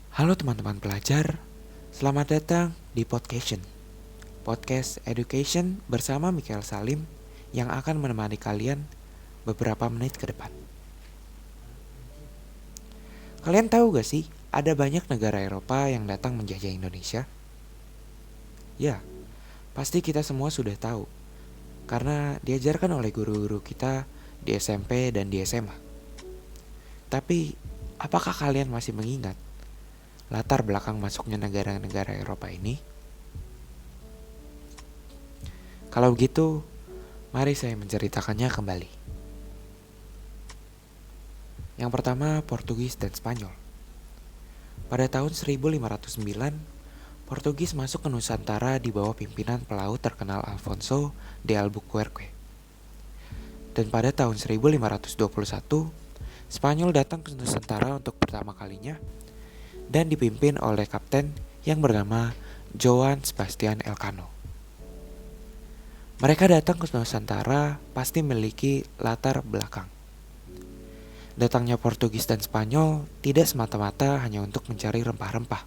Halo teman-teman pelajar, selamat datang di Podcast Education bersama Mikael Salim yang akan menemani kalian beberapa menit ke depan. Kalian tahu gak sih, ada banyak negara Eropa yang datang menjajah Indonesia? Ya, pasti kita semua sudah tahu, karena diajarkan oleh guru-guru kita di SMP dan di SMA. Tapi, apakah kalian masih mengingat latar belakang masuknya negara-negara Eropa ini? Kalau begitu, mari saya menceritakannya kembali. Yang pertama, Portugis dan Spanyol. Pada tahun 1509, Portugis masuk ke Nusantara di bawah pimpinan pelaut terkenal Alfonso de Albuquerque. Dan pada tahun 1521, Spanyol datang ke Nusantara untuk pertama kalinya dan dipimpin oleh kapten yang bernama Joan Sebastian Elcano. Mereka datang ke Nusantara pasti memiliki latar belakang. Datangnya Portugis dan Spanyol tidak semata-mata hanya untuk mencari rempah-rempah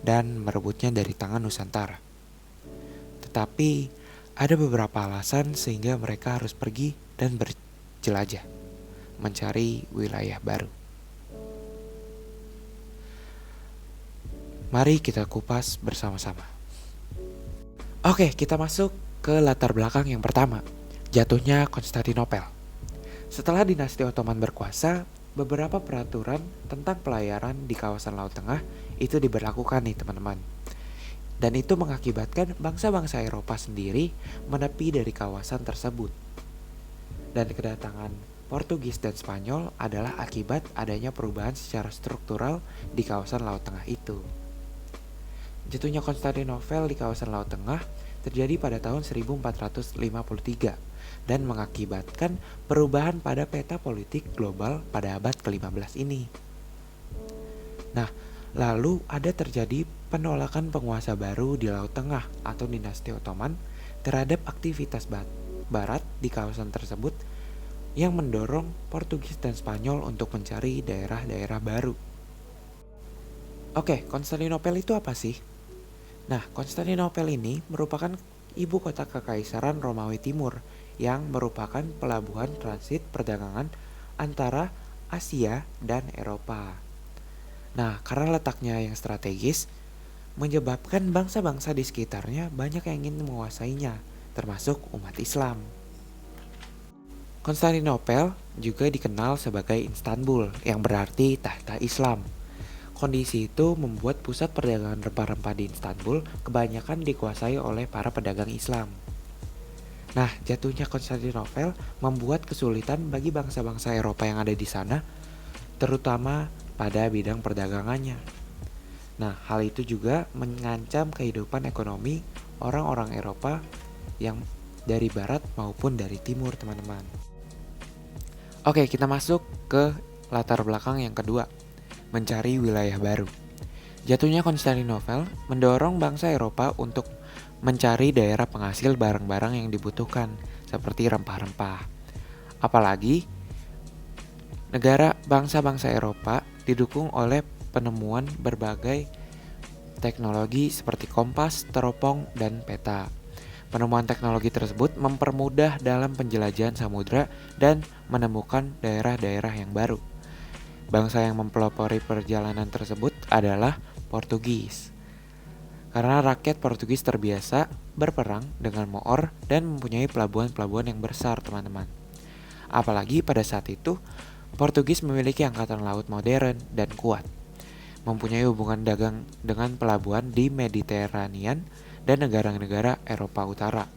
dan merebutnya dari tangan Nusantara. Tetapi ada beberapa alasan sehingga mereka harus pergi dan berjelajah, mencari wilayah baru. Mari kita kupas bersama-sama. Oke, kita masuk ke latar belakang yang pertama, jatuhnya Konstantinopel. Setelah dinasti Ottoman berkuasa, beberapa peraturan tentang pelayaran di kawasan Laut Tengah itu diberlakukan nih teman-teman. Dan itu mengakibatkan bangsa-bangsa Eropa sendiri menepi dari kawasan tersebut. Dan kedatangan Portugis dan Spanyol adalah akibat adanya perubahan secara struktural di kawasan Laut Tengah itu. Jatuhnya Konstantinopel di kawasan Laut Tengah terjadi pada tahun 1453 dan mengakibatkan perubahan pada peta politik global pada abad ke-15 ini. Nah, lalu ada terjadi penolakan penguasa baru di Laut Tengah atau dinasti Ottoman terhadap aktivitas barat di kawasan tersebut yang mendorong Portugis dan Spanyol untuk mencari daerah-daerah baru. Oke, Konstantinopel itu apa sih? Nah, Konstantinopel ini merupakan ibu kota Kekaisaran Romawi Timur yang merupakan pelabuhan transit perdagangan antara Asia dan Eropa. Nah, karena letaknya yang strategis, menyebabkan bangsa-bangsa di sekitarnya banyak yang ingin menguasainya, termasuk umat Islam. Konstantinopel juga dikenal sebagai Istanbul, yang berarti tahta Islam. Kondisi itu membuat pusat perdagangan rempah-rempah di Istanbul kebanyakan dikuasai oleh para pedagang Islam. Nah, jatuhnya Konstantinopel membuat kesulitan bagi bangsa-bangsa Eropa yang ada di sana, terutama pada bidang perdagangannya. Nah, hal itu juga mengancam kehidupan ekonomi orang-orang Eropa yang dari barat maupun dari timur, teman-teman. Oke, kita masuk ke latar belakang yang kedua, mencari wilayah baru. Jatuhnya Konstantinopel mendorong bangsa Eropa untuk mencari daerah penghasil barang-barang yang dibutuhkan, seperti rempah-rempah. Apalagi, negara bangsa-bangsa Eropa didukung oleh penemuan berbagai teknologi seperti kompas, teropong, dan peta. Penemuan teknologi tersebut mempermudah dalam penjelajahan samudra dan menemukan daerah-daerah yang baru. Bangsa yang mempelopori perjalanan tersebut adalah Portugis. Karena rakyat Portugis terbiasa berperang dengan Moor dan mempunyai pelabuhan-pelabuhan yang besar, teman-teman. Apalagi pada saat itu, Portugis memiliki angkatan laut modern dan kuat, mempunyai hubungan dagang dengan pelabuhan di Mediterranean dan negara-negara Eropa Utara.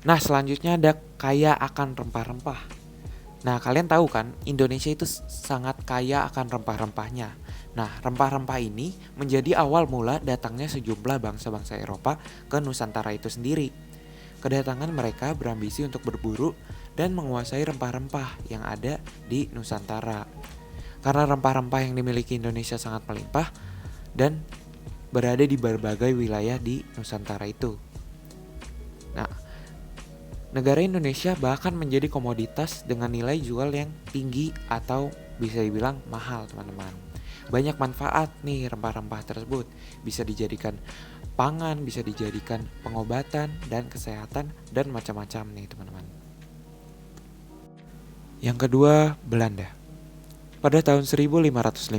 Nah, selanjutnya ada kaya akan rempah-rempah. Nah, kalian tahu kan, Indonesia itu sangat kaya akan rempah-rempahnya. Nah, rempah-rempah ini menjadi awal mula datangnya sejumlah bangsa-bangsa Eropa ke Nusantara itu sendiri. Kedatangan mereka berambisi untuk berburu dan menguasai rempah-rempah yang ada di Nusantara. Karena rempah-rempah yang dimiliki Indonesia sangat melimpah dan berada di berbagai wilayah di Nusantara itu. Nah, negara Indonesia bahkan menjadi komoditas dengan nilai jual yang tinggi atau bisa dibilang mahal, teman-teman. Banyak manfaat nih rempah-rempah tersebut. Bisa dijadikan pangan, bisa dijadikan pengobatan dan kesehatan dan macam-macam nih teman-teman. Yang kedua, Belanda. Pada tahun 1555,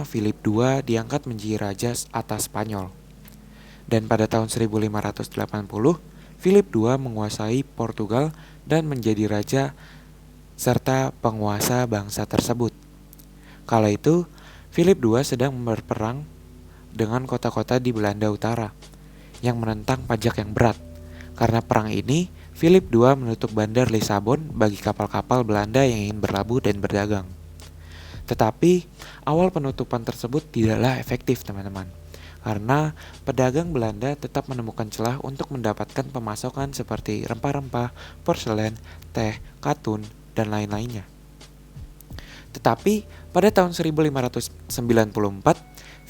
Philip II diangkat menjadi raja atas Spanyol. Dan pada tahun 1580, Philip II menguasai Portugal dan menjadi raja serta penguasa bangsa tersebut. Kala itu, Philip II sedang berperang dengan kota-kota di Belanda Utara yang menentang pajak yang berat. Karena perang ini, Philip II menutup bandar Lisabon bagi kapal-kapal Belanda yang ingin berlabuh dan berdagang. Tetapi, awal penutupan tersebut tidaklah efektif teman-teman. Karena pedagang Belanda tetap menemukan celah untuk mendapatkan pemasokan seperti rempah-rempah, porselen, teh, katun, dan lain-lainnya. Tetapi pada tahun 1594,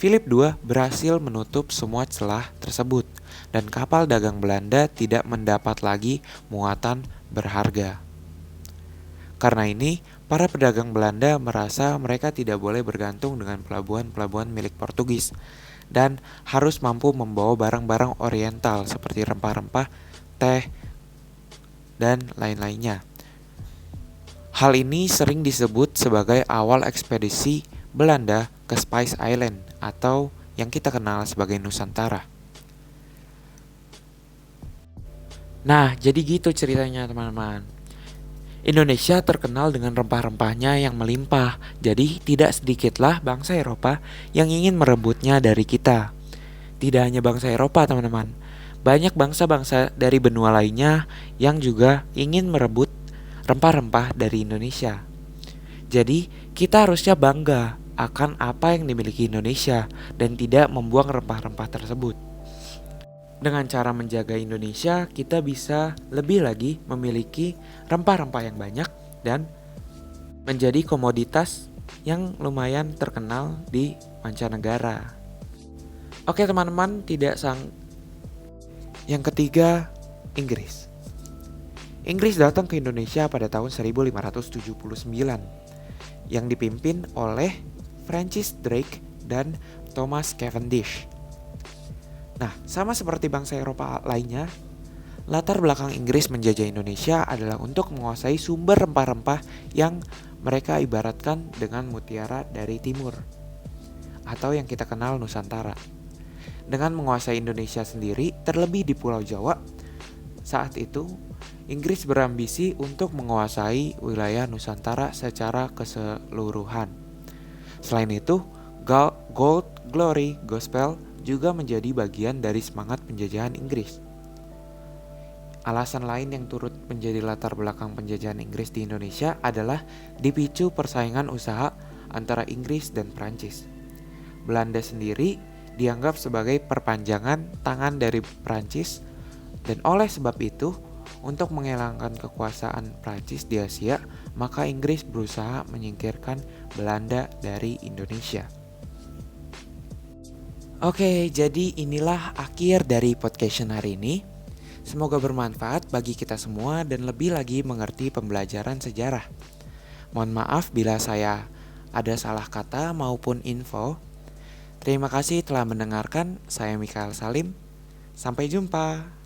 Philip II berhasil menutup semua celah tersebut dan kapal dagang Belanda tidak mendapat lagi muatan berharga. Karena ini, para pedagang Belanda merasa mereka tidak boleh bergantung dengan pelabuhan-pelabuhan milik Portugis dan harus mampu membawa barang-barang oriental seperti rempah-rempah, teh, dan lain-lainnya. Hal ini sering disebut sebagai awal ekspedisi Belanda ke Spice Island atau yang kita kenal sebagai Nusantara. Nah, jadi gitu ceritanya teman-teman. Indonesia terkenal dengan rempah-rempahnya yang melimpah, jadi tidak sedikitlah bangsa Eropa yang ingin merebutnya dari kita. Tidak hanya bangsa Eropa teman-teman, banyak bangsa-bangsa dari benua lainnya yang juga ingin merebut rempah-rempah dari Indonesia. Jadi kita harusnya bangga akan apa yang dimiliki Indonesia dan tidak membuang rempah-rempah tersebut. Dengan cara menjaga Indonesia, kita bisa lebih lagi memiliki rempah-rempah yang banyak dan menjadi komoditas yang lumayan terkenal di mancanegara. Oke teman-teman, Yang ketiga, Inggris. Inggris datang ke Indonesia pada tahun 1579 yang dipimpin oleh Francis Drake dan Thomas Cavendish. Nah, sama seperti bangsa Eropa lainnya, latar belakang Inggris menjajah Indonesia adalah untuk menguasai sumber rempah-rempah yang mereka ibaratkan dengan mutiara dari timur, atau yang kita kenal Nusantara. Dengan menguasai Indonesia sendiri, terlebih di Pulau Jawa, saat itu Inggris berambisi untuk menguasai wilayah Nusantara secara keseluruhan. Selain itu, Gold, Glory, Gospel juga menjadi bagian dari semangat penjajahan Inggris. Alasan lain yang turut menjadi latar belakang penjajahan Inggris di Indonesia adalah dipicu persaingan usaha antara Inggris dan Prancis. Belanda sendiri dianggap sebagai perpanjangan tangan dari Prancis, dan oleh sebab itu, untuk menghilangkan kekuasaan Prancis di Asia, maka Inggris berusaha menyingkirkan Belanda dari Indonesia. Oke, jadi inilah akhir dari podcast hari ini. Semoga bermanfaat bagi kita semua dan lebih lagi mengerti pembelajaran sejarah. Mohon maaf bila saya ada salah kata maupun info. Terima kasih telah mendengarkan. Saya Mikael Salim. Sampai jumpa.